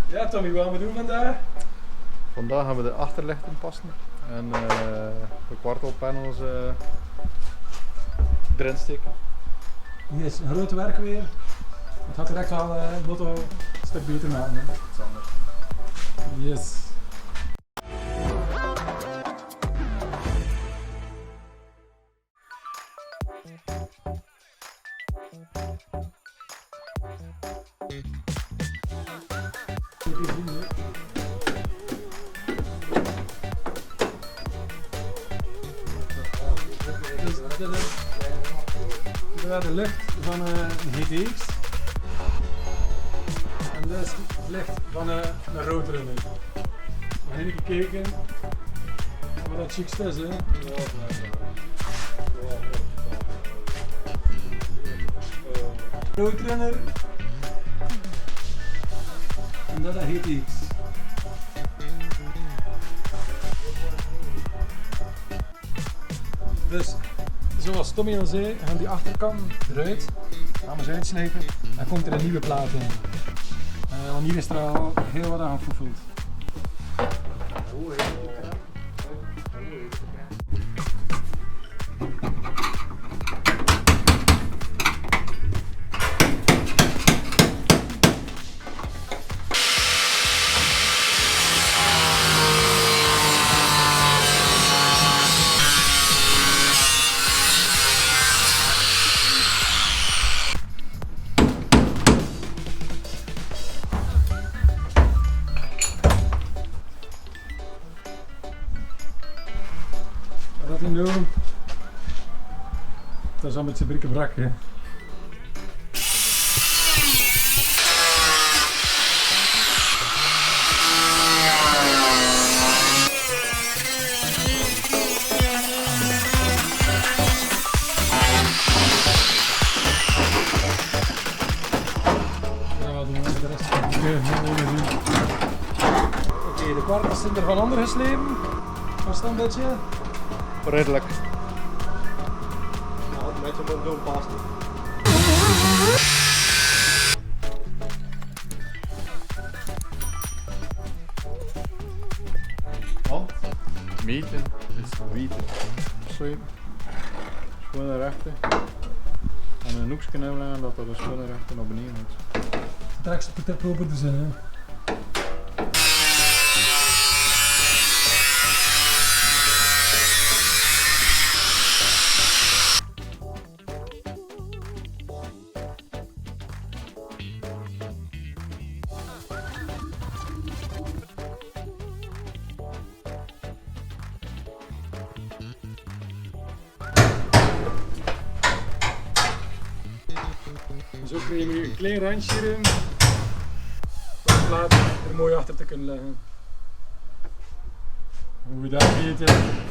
Ja Tommy, wat gaan we doen vandaag? Vandaag gaan we de achterlichten passen en de kwartelpanels erin steken. Hier is een grote werk weer. Het gaat direct wel het motto een stuk beter maken. Hè? Iets anders. Yes. Dit is de lucht van een GTX. En dit is het licht van een Roadrunner. We gaan even kijken wat dat chicst is. Hè. Roadrunner. En dat is GTX. Dus zoals Tommy al zei, gaan die achterkant eruit, gaan we ze uitslijten en komt er een nieuwe plaat in. Want hier is er al heel wat aan gevoeld. Wat hij nu? Dat is al met zijn brikkebrak. Hè. Ja, wat doen we met de rest? Oké, de kwartels zijn er van onder geslepen. Was dat een beetje? Redelijk. Nou, met hem doen past niet. Want meten is weten. Zo. Schone rechten. En een hoekje uitleggen dat er een schone rechten naar beneden moet. Straks moet het proper te zijn. Hè. Zo krijg je nu een klein randje erin, om de plaat er mooi achter te kunnen leggen. Hoe we dat weten.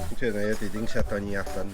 Ik zeg, die ding zet daar niet echt aan.